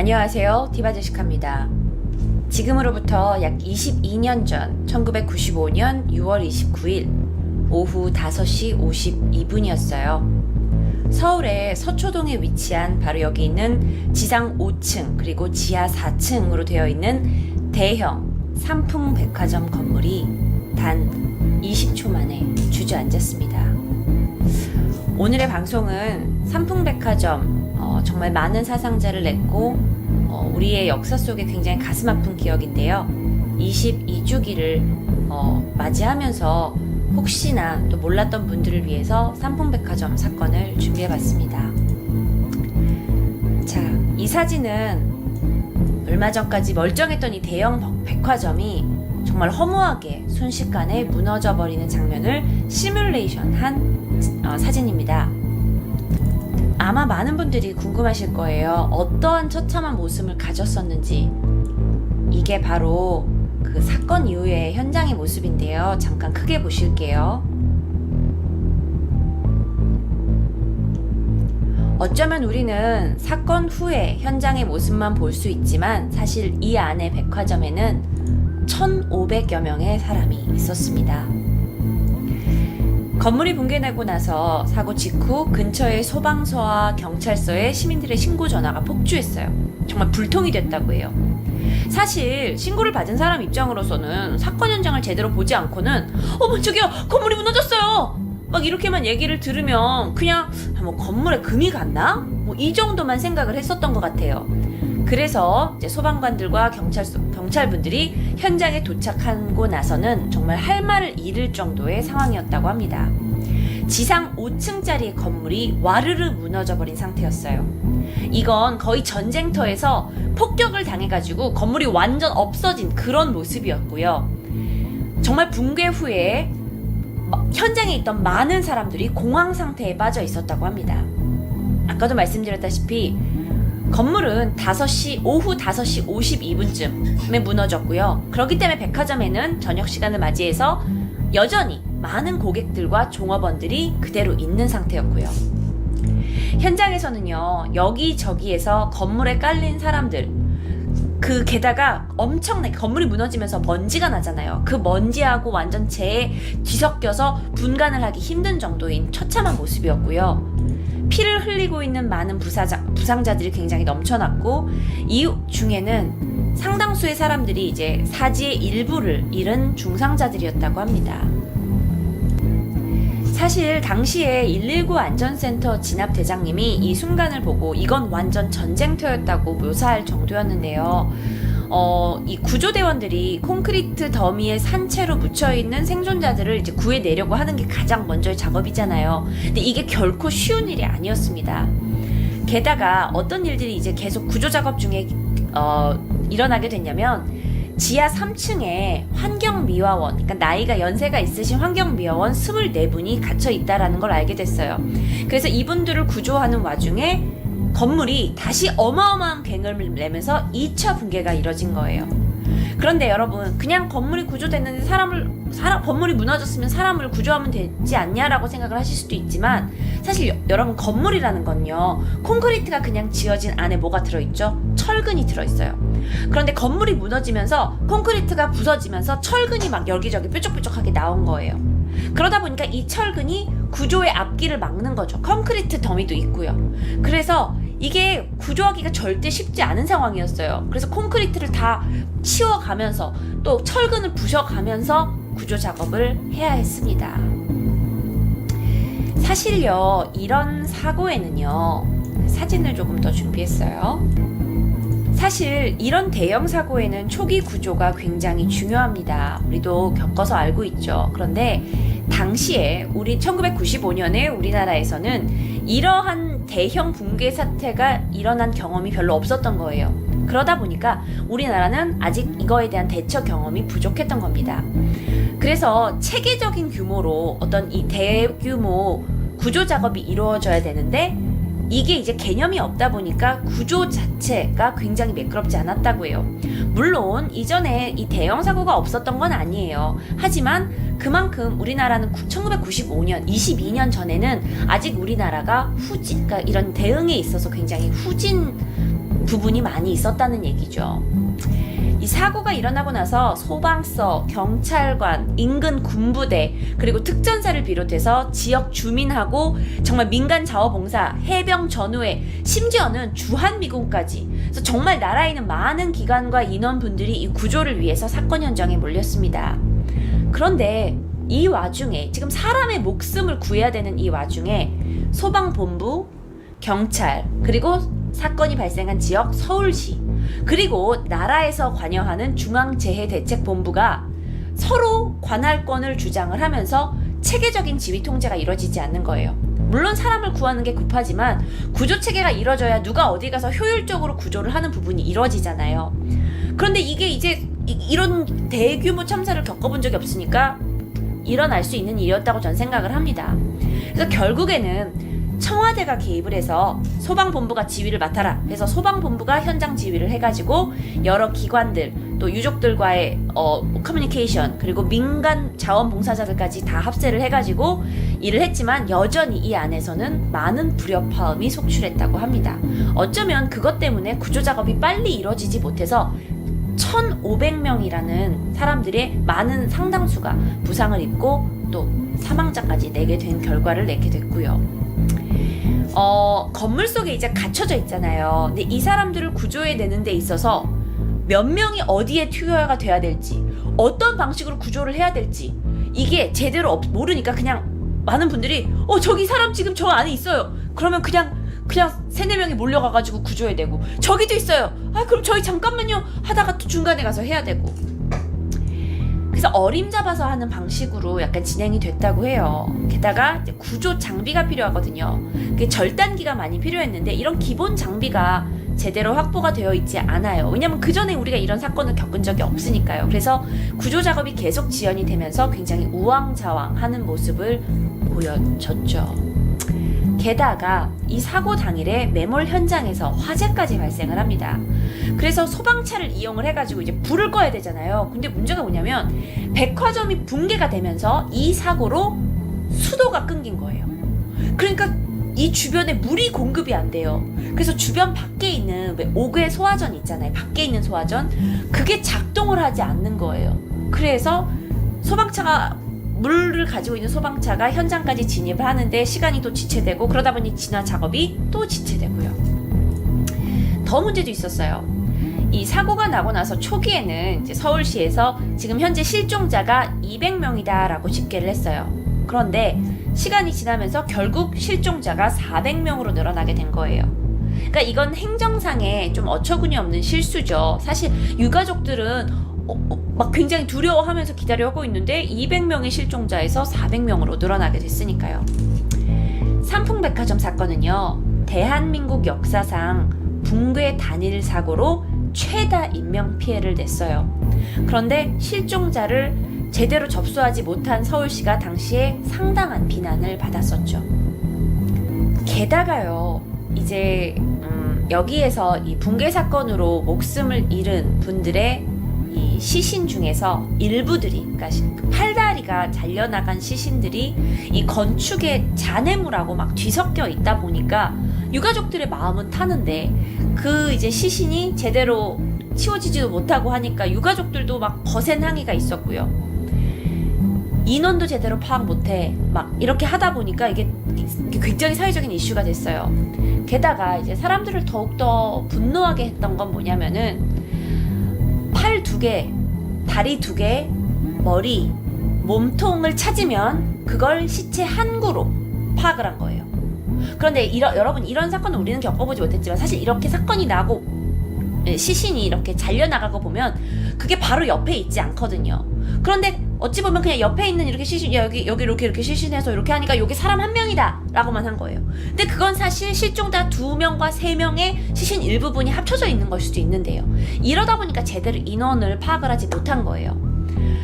안녕하세요. 디바제시카입니다. 지금으로부터 약 22년 전 1995년 6월 29일 오후 5시 52분이었어요. 서울의 서초동에 위치한 바로 여기 있는 지상 5층 그리고 지하 4층으로 되어 있는 대형 삼풍백화점 건물이 단 20초 만에 주저앉았습니다. 오늘의 방송은 삼풍백화점 정말 많은 사상자를 냈고 우리의 역사 속에 굉장히 가슴 아픈 기억인데요. 22주기를 맞이하면서 혹시나 또 몰랐던 분들을 위해서 삼풍백화점 사건을 준비해봤습니다. 자, 이 사진은 얼마 전까지 멀쩡했던 이 대형 백화점이 정말 허무하게 순식간에 무너져버리는 장면을 시뮬레이션한 사진입니다. 아마 많은 분들이 궁금하실 거예요. 어떠한 처참한 모습을 가졌었는지. 이게 바로 그 사건 이후의 현장의 모습인데요. 잠깐 크게 보실게요. 어쩌면 우리는 사건 후의 현장의 모습만 볼 수 있지만 사실 이 안에 백화점에는 1,500여 명의 사람이 있었습니다. 건물이 붕괴되고 나서 사고 직후 근처의 소방서와 경찰서에 시민들의 신고 전화가 폭주했어요. 정말 불통이 됐다고 해요. 사실 신고를 받은 사람 입장으로서는 사건 현장을 제대로 보지 않고는 저기요 건물이 무너졌어요 막 이렇게만 얘기를 들으면 그냥 뭐 건물에 금이 갔나? 이 정도만 생각을 했었던 것 같아요. 그래서 이제 소방관들과 경찰분들이 현장에 도착하고 나서는 정말 할 말을 잃을 정도의 상황이었다고 합니다. 지상 5층짜리 건물이 와르르 무너져버린 상태였어요. 이건 거의 전쟁터에서 폭격을 당해가지고 건물이 완전 없어진 그런 모습이었고요. 정말 붕괴 후에 현장에 있던 많은 사람들이 공황 상태에 빠져 있었다고 합니다. 아까도 말씀드렸다시피 건물은 오후 5시 52분쯤에 무너졌고요. 그렇기 때문에 백화점에는 저녁 시간을 맞이해서 여전히 많은 고객들과 종업원들이 그대로 있는 상태였고요. 현장에서는요, 여기저기에서 건물에 깔린 사람들, 게다가 엄청나게 건물이 무너지면서 먼지가 나잖아요. 그 먼지하고 완전 재에 뒤섞여서 분간을 하기 힘든 정도인 처참한 모습이었고요. 피를 흘리고 있는 많은 부상자들이 굉장히 넘쳐났고 이 중에는 상당수의 사람들이 이제 사지의 일부를 잃은 중상자들이었다고 합니다. 사실 당시에 119 안전센터 진압대장님이 이 순간을 보고 이건 완전 전쟁터였다고 묘사할 정도였는데요. 이 구조대원들이 콘크리트 더미에 산채로 묻혀있는 생존자들을 이제 구해내려고 하는 게 가장 먼저의 작업이잖아요. 근데 이게 결코 쉬운 일이 아니었습니다. 게다가 어떤 일들이 이제 계속 구조작업 중에 일어나게 됐냐면 지하 3층에 환경미화원, 그러니까 나이가 연세가 있으신 환경미화원 24분이 갇혀있다라는 걸 알게 됐어요. 그래서 이분들을 구조하는 와중에 건물이 다시 어마어마한 괭을 내면서 2차 붕괴가 이뤄진 거예요. 그런데 여러분, 그냥 건물이 구조됐는데 건물이 무너졌으면 사람을 구조하면 되지 않냐라고 생각을 하실 수도 있지만 사실 여러분, 건물이라는 건요, 콘크리트가 그냥 지어진 안에 뭐가 들어있죠? 철근이 들어있어요. 그런데 건물이 무너지면서 콘크리트가 부서지면서 철근이 막 여기저기 뾰족뾰족하게 나온 거예요. 그러다 보니까 이 철근이 구조의 앞길을 막는 거죠. 콘크리트 더미도 있고요. 그래서 이게 구조하기가 절대 쉽지 않은 상황이었어요. 그래서 콘크리트를 다 치워가면서 또 철근을 부셔가면서 구조 작업을 해야 했습니다. 사실요, 이런 사고에는요, 사진을 조금 더 준비했어요. 사실 이런 대형 사고에는 초기 구조가 굉장히 중요합니다. 우리도 겪어서 알고 있죠. 그런데 당시에 1995년에 우리나라에서는 이러한 대형 붕괴 사태가 일어난 경험이 별로 없었던 거예요. 그러다 보니까 우리나라는 아직 이거에 대한 대처 경험이 부족했던 겁니다. 그래서 체계적인 규모로 어떤 이 대규모 구조 작업이 이루어져야 되는데 이게 이제 개념이 없다 보니까 구조 자체가 굉장히 매끄럽지 않았다고 해요. 물론 이전에 이 대형 사고가 없었던 건 아니에요. 하지만 그만큼 우리나라는 1995년, 22년 전에는 아직 우리나라가 그러니까 이런 대응에 있어서 굉장히 부분이 많이 있었다는 얘기죠. 이 사고가 일어나고 나서 소방서, 경찰관, 인근 군부대, 그리고 특전사를 비롯해서 지역 주민하고 정말 민간 자원봉사, 해병 전우회, 심지어는 주한미군까지, 그래서 정말 나라에 있는 많은 기관과 인원분들이 이 구조를 위해서 사건 현장에 몰렸습니다. 그런데 이 와중에, 지금 사람의 목숨을 구해야 되는 이 와중에 소방본부, 경찰, 그리고 사건이 발생한 지역 서울시, 그리고 나라에서 관여하는 중앙재해대책본부가 서로 관할권을 주장을 하면서 체계적인 지휘 통제가 이루어지지 않는 거예요. 물론 사람을 구하는 게 급하지만 구조체계가 이루어져야 누가 어디 가서 효율적으로 구조를 하는 부분이 이루어지잖아요. 그런데 이게 이제 이런 대규모 참사를 겪어본 적이 없으니까 일어날 수 있는 일이었다고 전 생각을 합니다. 그래서 결국에는 청와대가 개입을 해서 소방본부가 지휘를 맡아라 해서 소방본부가 현장 지휘를 해가지고 여러 기관들 또 유족들과의 커뮤니케이션 그리고 민간 자원봉사자들까지 다 합세를 해가지고 일을 했지만 여전히 이 안에서는 많은 불협화음이 속출했다고 합니다. 어쩌면 그것 때문에 구조작업이 빨리 이루어지지 못해서 1,500명이라는 사람들의 많은 상당수가 부상을 입고 또 사망자까지 내게 된 결과를 내게 됐고요. 건물 속에 이제 갇혀져 있잖아요. 근데 이 사람들을 구조해내는 데 있어서 몇 명이 어디에 투여가 돼야 될지, 어떤 방식으로 구조를 해야 될지 이게 제대로 모르니까 그냥 많은 분들이 저기 사람 지금 저 안에 있어요. 그러면 그냥 3-4명이 몰려가가지고 구조해내고, 저기도 있어요. 그럼 저희 잠깐만요 하다가 또 중간에 가서 해야 되고, 그래서 어림잡아서 하는 방식으로 약간 진행이 됐다고 해요. 게다가 이제 구조 장비가 필요하거든요. 그게 절단기가 많이 필요했는데 이런 기본 장비가 제대로 확보가 되어 있지 않아요. 왜냐면 그 전에 우리가 이런 사건을 겪은 적이 없으니까요. 그래서 구조 작업이 계속 지연이 되면서 굉장히 우왕좌왕하는 모습을 보여줬죠. 게다가 이 사고 당일에 매몰 현장에서 화재까지 발생을 합니다. 그래서 소방차를 이용을 해가지고 이제 불을 꺼야 되잖아요. 근데 문제가 뭐냐면 백화점이 붕괴가 되면서 이 사고로 수도가 끊긴 거예요. 그러니까 이 주변에 물이 공급이 안 돼요. 그래서 주변 밖에 있는 옥외 소화전 있잖아요. 밖에 있는 소화전, 그게 작동을 하지 않는 거예요. 그래서 소방차가 물을 가지고 있는 소방차가 현장까지 진입을 하는데 시간이 또 지체되고, 그러다 보니 진화 작업이 또 지체되고요. 더 문제도 있었어요. 이 사고가 나고 나서 초기에는 이제 서울시에서 지금 현재 실종자가 200명이다 라고 집계를 했어요. 그런데 시간이 지나면서 결국 실종자가 400명으로 늘어나게 된 거예요. 그러니까 이건 행정상에 좀 어처구니 없는 실수죠. 사실 유가족들은 막 굉장히 두려워하면서 기다려하고 있는데 200명의 실종자에서 400명으로 늘어나게 됐으니까요. 삼풍백화점 사건은요, 대한민국 역사상 붕괴 단일 사고로 최다 인명피해를 냈어요. 그런데 실종자를 제대로 접수하지 못한 서울시가 당시에 상당한 비난을 받았었죠. 게다가요, 이제 여기에서 이 붕괴 사건으로 목숨을 잃은 분들의 이 시신 중에서 일부들이, 그러니까 팔다리가 잘려나간 시신들이 이 건축의 잔해물하고 막 뒤섞여 있다 보니까 유가족들의 마음은 타는데 그 이제 시신이 제대로 치워지지도 못하고 하니까 유가족들도 막 거센 항의가 있었고요. 인원도 제대로 파악 못해 막 이렇게 하다 보니까 이게 굉장히 사회적인 이슈가 됐어요. 게다가 이제 사람들을 더욱더 분노하게 했던 건 뭐냐면은 팔 2개, 다리 2개, 머리, 몸통을 찾으면 그걸 시체 한 구로 파악을 한 거예요. 그런데 여러분, 이런 사건은 우리는 겪어보지 못했지만 사실 이렇게 사건이 나고 시신이 이렇게 잘려나가고 보면 그게 바로 옆에 있지 않거든요. 그런데 어찌 보면 그냥 옆에 있는 이렇게 시신, 여기 이렇게 시신해서 이렇게 하니까 여기 사람 한 명이다 라고만 한 거예요. 근데 그건 사실 실종자 2명과 3명의 시신 일부분이 합쳐져 있는 걸 수도 있는데요. 이러다 보니까 제대로 인원을 파악을 하지 못한 거예요.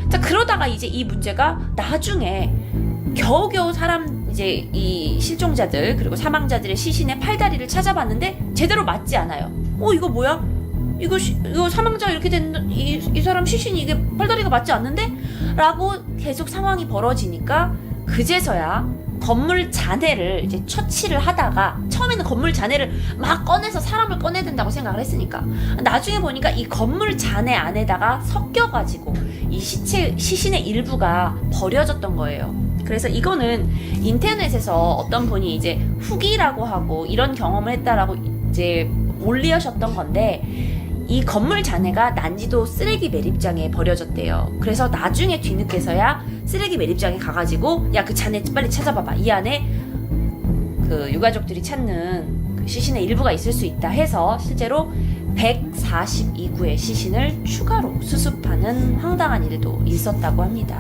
자, 그러다가 이제 이 문제가 나중에 겨우겨우 이제 이 실종자들 그리고 사망자들의 시신의 팔다리를 찾아봤는데 제대로 맞지 않아요. 이거 뭐야? 이거 사망자가 이렇게 됐는데 이 사람 시신이 이게 팔다리가 맞지 않는데? 라고 계속 상황이 벌어지니까 그제서야 건물 잔해를 이제 처치를 하다가 처음에는 건물 잔해를 막 꺼내서 사람을 꺼내야 된다고 생각을 했으니까 나중에 보니까 이 건물 잔해 안에다가 섞여가지고 이 시신의 일부가 버려졌던 거예요. 그래서 이거는 인터넷에서 어떤 분이 이제 후기라고 하고 이런 경험을 했다라고 이제 올리셨던 건데 이 건물 잔해가 난지도 쓰레기 매립장에 버려졌대요. 그래서 나중에 뒤늦게서야 쓰레기 매립장에 가가지고 야 그 잔해 빨리 찾아봐봐. 이 안에 그 유가족들이 찾는 그 시신의 일부가 있을 수 있다 해서 실제로 142구의 시신을 추가로 수습하는 황당한 일도 있었다고 합니다.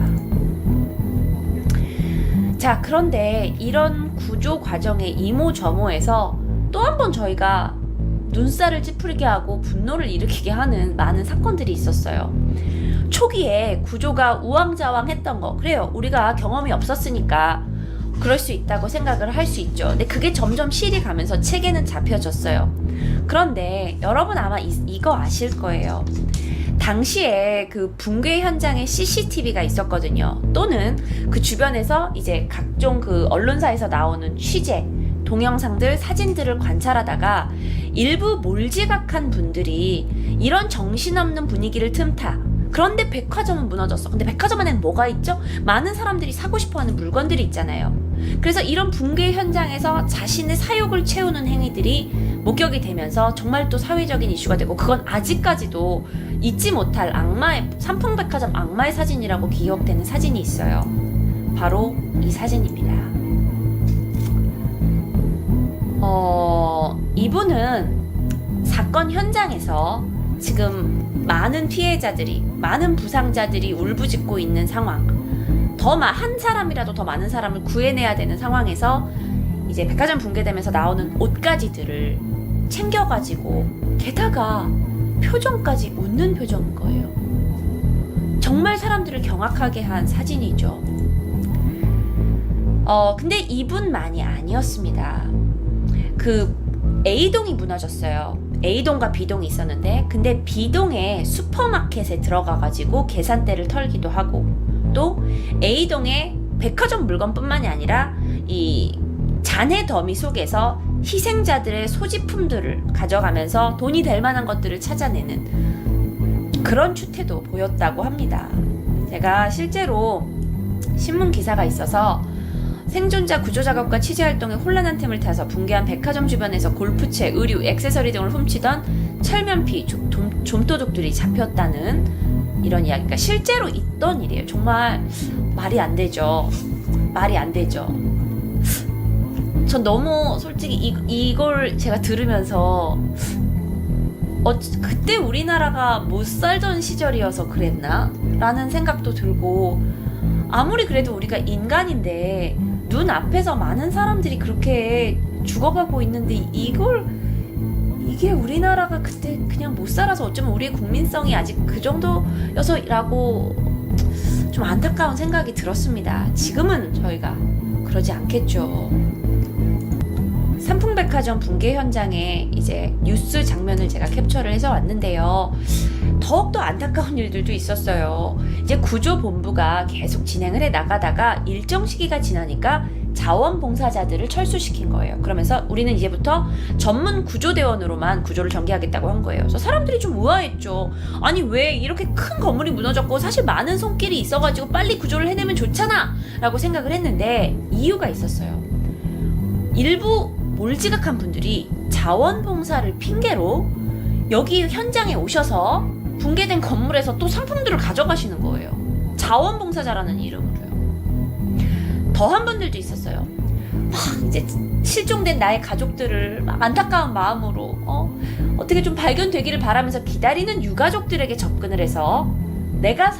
자, 그런데 이런 구조 과정의 이모저모에서 또 한 번 저희가 눈살을 찌푸리게 하고 분노를 일으키게 하는 많은 사건들이 있었어요. 초기에 구조가 우왕좌왕했던 거, 그래요. 우리가 경험이 없었으니까 그럴 수 있다고 생각을 할 수 있죠. 근데 그게 점점 실이 가면서 체계는 잡혀졌어요. 그런데 여러분 아마 이거 아실 거예요. 당시에 그 붕괴 현장에 CCTV가 있었거든요. 또는 그 주변에서 이제 각종 그 언론사에서 나오는 취재, 동영상들, 사진들을 관찰하다가 일부 몰지각한 분들이 이런 정신없는 분위기를 틈타. 그런데 백화점은 무너졌어. 근데 백화점 안에는 뭐가 있죠? 많은 사람들이 사고 싶어하는 물건들이 있잖아요. 그래서 이런 붕괴 현장에서 자신의 사욕을 채우는 행위들이 목격이 되면서 정말 또 사회적인 이슈가 되고 그건 아직까지도 잊지 못할 악마의 삼풍백화점 악마의 사진이라고 기억되는 사진이 있어요. 바로 이 사진입니다. 이분은 사건 현장에서 지금 많은 피해자들이, 많은 부상자들이 울부짖고 있는 상황, 한 사람이라도 더 많은 사람을 구해내야 되는 상황에서 이제 백화점 붕괴되면서 나오는 옷가지들을 챙겨가지고 게다가 표정까지 웃는 표정인 거예요. 정말 사람들을 경악하게 한 사진이죠. 근데 이분만이 아니었습니다. 그 A동이 무너졌어요. A동과 B동이 있었는데 근데 B동에 슈퍼마켓에 들어가가지고 계산대를 털기도 하고 또 A동의 백화점 물건뿐만이 아니라 이 잔해 더미 속에서 희생자들의 소지품들을 가져가면서 돈이 될 만한 것들을 찾아내는 그런 추태도 보였다고 합니다. 제가 실제로 신문 기사가 있어서 생존자 구조작업과 취재활동에 혼란한 틈을 타서 붕괴한 백화점 주변에서 골프채, 의류, 액세서리 등을 훔치던 철면피, 좀도둑들이 잡혔다는 이런 이야기가 실제로 있던 일이에요. 정말 말이 안 되죠. 말이 안 되죠. 전 너무 솔직히 이걸 제가 들으면서 그때 우리나라가 못 살던 시절이어서 그랬나? 라는 생각도 들고 아무리 그래도 우리가 인간인데 눈앞에서 많은 사람들이 그렇게 죽어가고 있는데 이게 우리나라가 그때 그냥 못 살아서 어쩌면 우리의 국민성이 아직 그 정도여서라고 좀 안타까운 생각이 들었습니다. 지금은 저희가 그러지 않겠죠. 삼풍백화점 붕괴 현장에 이제 뉴스 장면을 제가 캡처를 해서 왔는데요. 더욱더 안타까운 일들도 있었어요. 이제 구조본부가 계속 진행을 해 나가다가 일정 시기가 지나니까 자원봉사자들을 철수시킨 거예요. 그러면서 우리는 이제부터 전문 구조대원으로만 구조를 전개하겠다고 한 거예요. 그래서 사람들이 좀 의아했죠. 아니 왜 이렇게 큰 건물이 무너졌고 사실 많은 손길이 있어가지고 빨리 구조를 해내면 좋잖아 라고 생각을 했는데 이유가 있었어요. 일부 몰지각한 분들이 자원봉사를 핑계로 여기 현장에 오셔서 붕괴된 건물에서 또 상품들을 가져가시는 거예요. 자원봉사자라는 이름으로요. 더한 분들도 있었어요. 막 이제 실종된 나의 가족들을 막 안타까운 마음으로 어떻게 좀 발견되기를 바라면서 기다리는 유가족들에게 접근을 해서 내가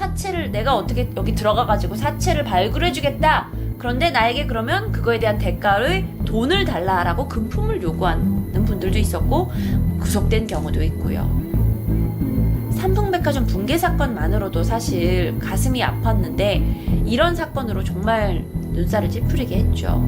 어떻게 여기 들어가가지고 사체를 발굴해주겠다. 그런데 나에게 그러면 그거에 대한 대가의 돈을 달라라고 금품을 요구하는 분들도 있었고 구속된 경우도 있고요. 삼풍백화점 붕괴 사건만으로도 사실 가슴이 아팠는데 이런 사건으로 정말 눈살을 찌푸리게 했죠.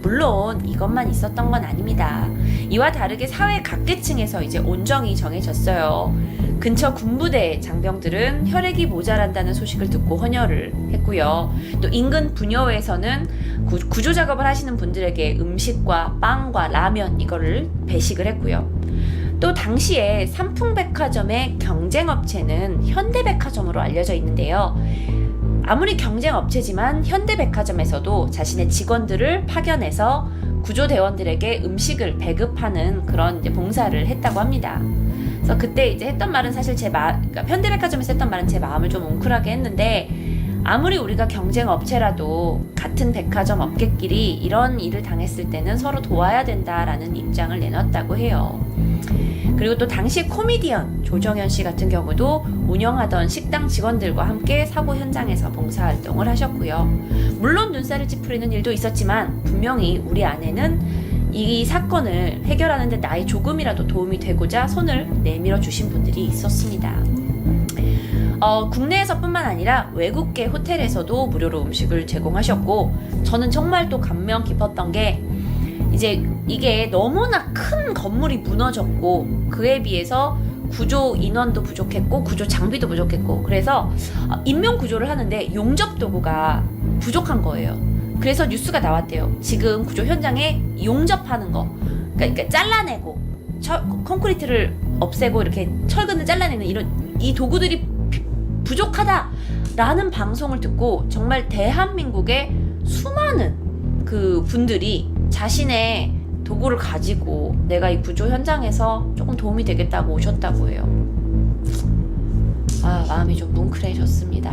물론 이것만 있었던 건 아닙니다. 이와 다르게 사회 각계층에서 이제 온정이 정해졌어요. 근처 군부대 장병들은 혈액이 모자란다는 소식을 듣고 헌혈을 했고요. 또 인근 부녀회에서는 구조 작업을 하시는 분들에게 음식과 빵과 라면 이거를 배식을 했고요. 또 당시에 삼풍백화점의 경쟁업체는 현대백화점으로 알려져 있는데요. 아무리 경쟁업체지만 현대백화점에서도 자신의 직원들을 파견해서 구조대원들에게 음식을 배급하는 그런 이제 봉사를 했다고 합니다. 그래서 그때 이제 했던 말은 사실 그러니까 현대백화점에서 했던 말은 제 마음을 좀 뭉클하게 했는데, 아무리 우리가 경쟁업체라도 같은 백화점 업계끼리 이런 일을 당했을 때는 서로 도와야 된다라는 입장을 내놨다고 해요. 그리고 또 당시 코미디언 조정현 씨 같은 경우도 운영하던 식당 직원들과 함께 사고 현장에서 봉사활동을 하셨고요. 물론 눈살을 찌푸리는 일도 있었지만 분명히 우리 안에는 이 사건을 해결하는 데 나의 조금이라도 도움이 되고자 손을 내밀어 주신 분들이 있었습니다. 국내에서뿐만 아니라 외국계 호텔에서도 무료로 음식을 제공하셨고, 저는 정말 또 감명 깊었던 게 이제 이게 너무나 큰 건물이 무너졌고 그에 비해서 구조 인원도 부족했고 구조 장비도 부족했고, 그래서 인명 구조를 하는데 용접 도구가 부족한 거예요. 그래서 뉴스가 나왔대요. 지금 구조 현장에 용접하는 거, 그러니까 잘라내고 콘크리트를 없애고 이렇게 철근을 잘라내는 이 도구들이 부족하다라는 방송을 듣고 정말 대한민국의 수많은 그 분들이 자신의 도구를 가지고 내가 이 구조 현장에서 조금 도움이 되겠다고 오셨다고 해요. 마음이 좀 뭉클해졌습니다.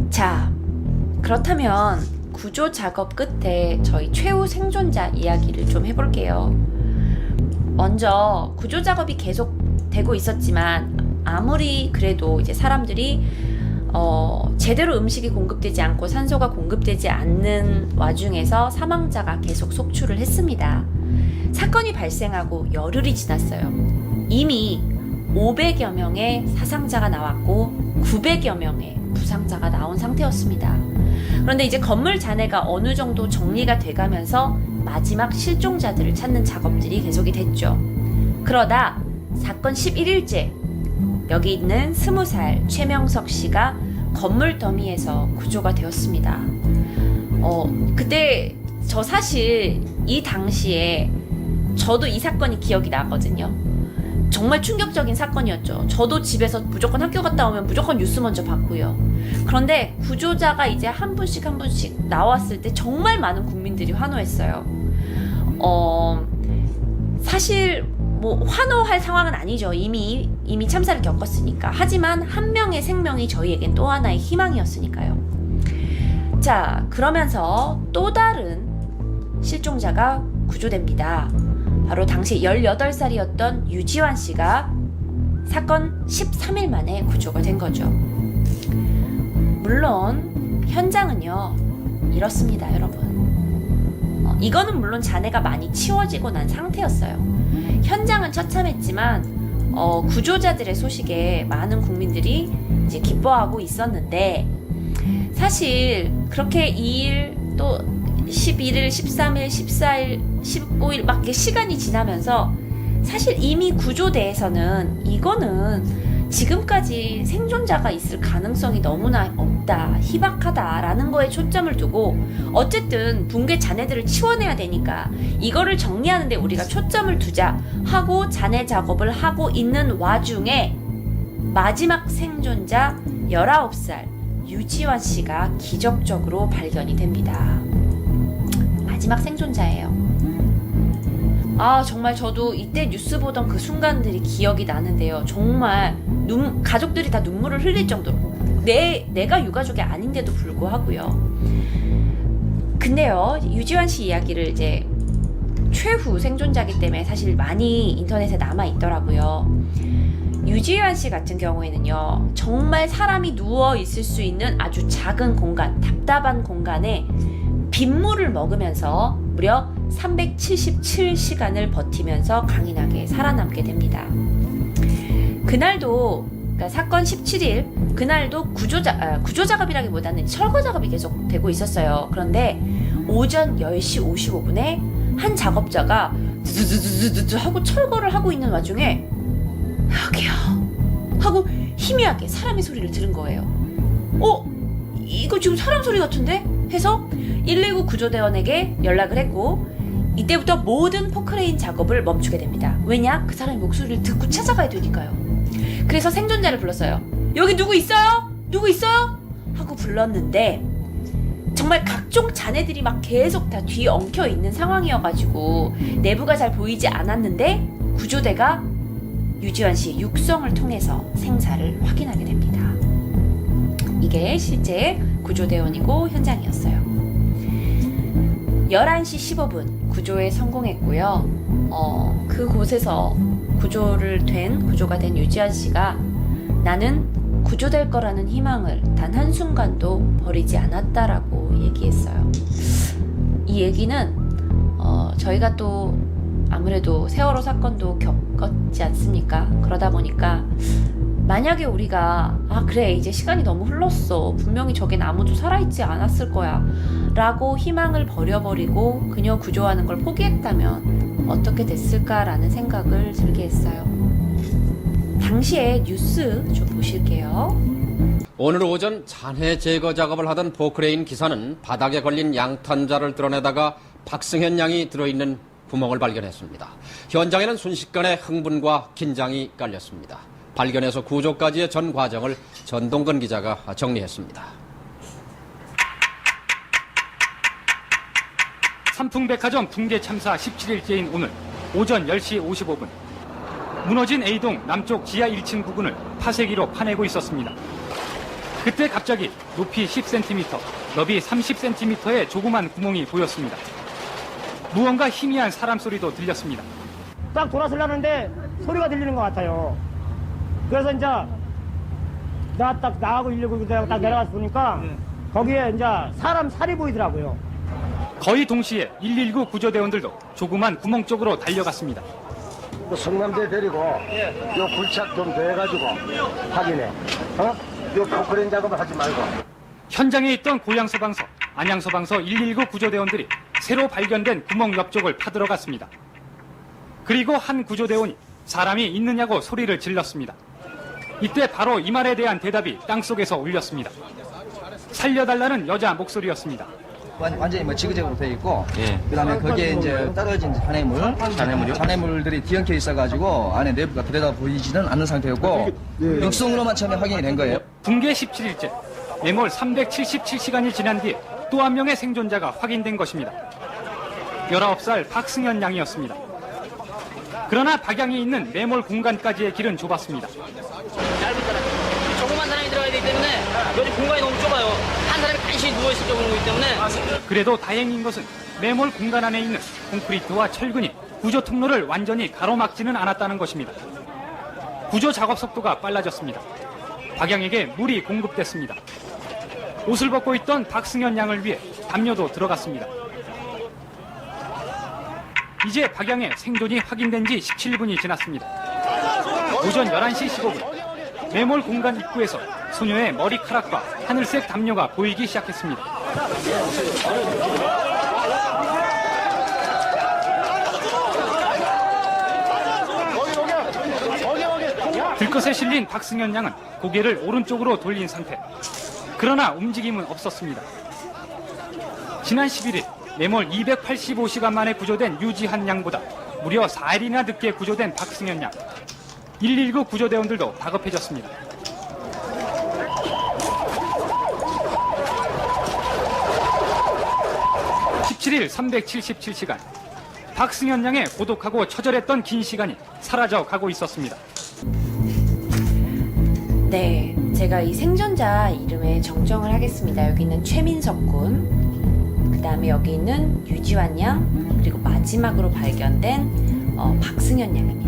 자, 그렇다면 구조 작업 끝에 저희 최후 생존자 이야기를 좀 해볼게요. 먼저 구조 작업이 계속 되고 있었지만 아무리 그래도 이제 사람들이 제대로 음식이 공급되지 않고 산소가 공급되지 않는 와중에서 사망자가 계속 속출을 했습니다. 사건이 발생하고 열흘이 지났어요. 이미 500여 명의 사상자가 나왔고 900여 명의 부상자가 나온 상태였습니다. 그런데 이제 건물 잔해가 어느 정도 정리가 돼가면서 마지막 실종자들을 찾는 작업들이 계속이 됐죠. 그러다 사건 11일째 여기 있는 20살 최명석 씨가 건물 더미에서 구조가 되었습니다. 그때 저 사실 이 당시에 저도 이 사건이 기억이 나거든요. 정말 충격적인 사건이었죠. 저도 집에서 무조건 학교 갔다 오면 무조건 뉴스 먼저 봤고요. 그런데 구조자가 이제 한 분씩 한 분씩 나왔을 때 정말 많은 국민들이 환호했어요. 사실 뭐 환호할 상황은 아니죠. 이미 참사를 겪었으니까. 하지만 한 명의 생명이 저희에겐 또 하나의 희망이었으니까요. 자, 그러면서 또 다른 실종자가 구조됩니다. 바로 당시 18살이었던 유지환 씨가 사건 13일 만에 구조가 된 거죠. 물론 현장은요 이렇습니다, 여러분. 이거는 물론 잔해가 많이 치워지고 난 상태였어요. 현장은 처참했지만 구조자들의 소식에 많은 국민들이 이제 기뻐하고 있었는데, 사실 그렇게 2일 또 11일, 13일, 14일, 15일 막 시간이 지나면서 사실 이미 구조대에서는 이거는 지금까지 생존자가 있을 가능성이 너무나 없다, 희박하다라는 거에 초점을 두고 어쨌든 붕괴 잔해들을 치워내야 되니까 이거를 정리하는데 우리가 초점을 두자 하고 잔해 작업을 하고 있는 와중에 마지막 생존자 19살 유지환 씨가 기적적으로 발견이 됩니다. 마지막 생존자예요. 정말 저도 이때 뉴스 보던 그 순간들이 기억이 나는데요. 정말 가족들이 다 눈물을 흘릴 정도로 내가 유가족이 아닌데도 불구하고요. 근데요, 유지환 씨 이야기를 이제 최후 생존자이기 때문에 사실 많이 인터넷에 남아 있더라고요. 유지환 씨 같은 경우에는요, 정말 사람이 누워 있을 수 있는 아주 작은 공간, 답답한 공간에 빗물을 먹으면서 무려 377시간을 버티면서 강인하게 살아남게 됩니다. 그날도, 그러니까 사건 17일 그날도 구조 작업이라기보다는 철거 작업이 계속 되고 있었어요. 그런데 오전 10시 55분에 한 작업자가 드드드드드 하고 철거를 하고 있는 와중에 여기요 하고 희미하게 사람의 소리를 들은 거예요. 이거 지금 사람 소리 같은데? 해서 119 구조대원에게 연락을 했고 이때부터 모든 포크레인 작업을 멈추게 됩니다. 왜냐? 그 사람의 목소리를 듣고 찾아가야 되니까요. 그래서 생존자를 불렀어요. 여기 누구 있어요? 누구 있어요? 하고 불렀는데 정말 각종 잔해들이 막 계속 다 뒤 엉켜 있는 상황이어가지고 내부가 잘 보이지 않았는데 구조대가 유지환 씨의 육성을 통해서 생사를 확인하게 됩니다. 이게 실제 구조대원이고 현장이었어요. 11시 15분 구조에 성공했고요. 그곳에서 구조가 된 유지환 씨가 나는 구조될 거라는 희망을 단 한순간도 버리지 않았다라고 얘기했어요. 이 얘기는 저희가 또 아무래도 세월호 사건도 겪었지 않습니까? 그러다 보니까 만약에 우리가 그래 이제 시간이 너무 흘렀어 분명히 저긴 아무도 살아있지 않았을 거야 라고 희망을 버려버리고 그녀 구조하는 걸 포기했다면 어떻게 됐을까라는 생각을 들게 했어요. 당시의 뉴스 좀 보실게요. 오늘 오전 잔해 제거 작업을 하던 포크레인 기사는 바닥에 걸린 양탄자를 드러내다가 박승현 양이 들어있는 구멍을 발견했습니다. 현장에는 순식간에 흥분과 긴장이 깔렸습니다. 발견에서 구조까지의 전 과정을 전동건 기자가 정리했습니다. 삼풍백화점 붕괴 참사 17일째인 오늘 오전 10시 55분 무너진 A동 남쪽 지하 1층 부근을 파쇄기로 파내고 있었습니다. 그때 갑자기 높이 10cm, 너비 30cm의 조그만 구멍이 보였습니다. 무언가 희미한 사람 소리도 들렸습니다. 딱 돌아서려는데 소리가 들리는 것 같아요. 그래서 이제 나 딱 나하고 119 딱 내려가서 보니까 거기에 이제 사람 살이 보이더라고요. 거의 동시에 119 구조대원들도 조그만 구멍 쪽으로 달려갔습니다. 성남대 데리고 요 굴착 좀 더 해가지고 확인해. 요 포크레인 작업을 하지 말고. 현장에 있던 고양소방서, 안양소방서 119 구조대원들이 새로 발견된 구멍 옆쪽을 파들어갔습니다. 그리고 한 구조대원이 사람이 있느냐고 소리를 질렀습니다. 이때 바로 이 말에 대한 대답이 땅속에서 울렸습니다. 살려달라는 여자 목소리였습니다. 완전히 뭐 지그재그로 되어 있고, 그다음에 거기에 이제 떨어진 잔해물들이 뒤엉켜 있어가지고 안에 내부가 들여다 보이지는 않는 상태였고, 육성으로만 처음에 확인이 된 거예요. 붕괴 17일째, 매몰 377시간이 지난 뒤에 또 한 명의 생존자가 확인된 것입니다. 19살 박승현 양이었습니다. 그러나 박양이 있는 매몰 공간까지의 길은 좁았습니다. 조그만 사람이 들어가야 되기 때문에 여기 공간이 너무 좁아요. 한 사람이 간신히 누워있을 정도이기 때문에. 그래도 다행인 것은 매몰 공간 안에 있는 콘크리트와 철근이 구조 통로를 완전히 가로막지는 않았다는 것입니다. 구조 작업 속도가 빨라졌습니다. 박양에게 물이 공급됐습니다. 옷을 벗고 있던 박승현 양을 위해 담요도 들어갔습니다. 이제 박양의 생존이 확인된 지 17분이 지났습니다. 오전 11시 15분 매몰 공간 입구에서 소녀의 머리카락과 하늘색 담요가 보이기 시작했습니다. 들것에 실린 박승현 양은 고개를 오른쪽으로 돌린 상태. 그러나 움직임은 없었습니다. 지난 11일 매몰 285시간 만에 구조된 유지한 양보다 무려 4일이나 늦게 구조된 박승현 양. 119 구조대원들도 다급해졌습니다. 17일 377시간. 박승현 양의 고독하고 처절했던 긴 시간이 사라져 가고 있었습니다. 네, 제가 이 생존자 이름에 정정을 하겠습니다. 여기는 최민석 군, 그 다음에 여기 있는 유지환 양, 그리고 마지막으로 발견된 박승현 양입니다.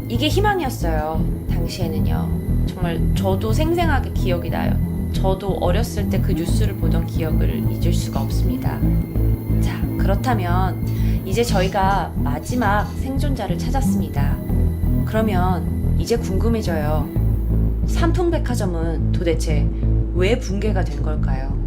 이게 희망이었어요. 당시에는요. 정말 저도 생생하게 기억이 나요. 저도 어렸을 때 그 뉴스를 보던 기억을 잊을 수가 없습니다. 자, 그렇다면 이제 저희가 마지막 생존자를 찾았습니다. 그러면 이제 궁금해져요. 삼풍백화점은 도대체 왜 붕괴가 된 걸까요?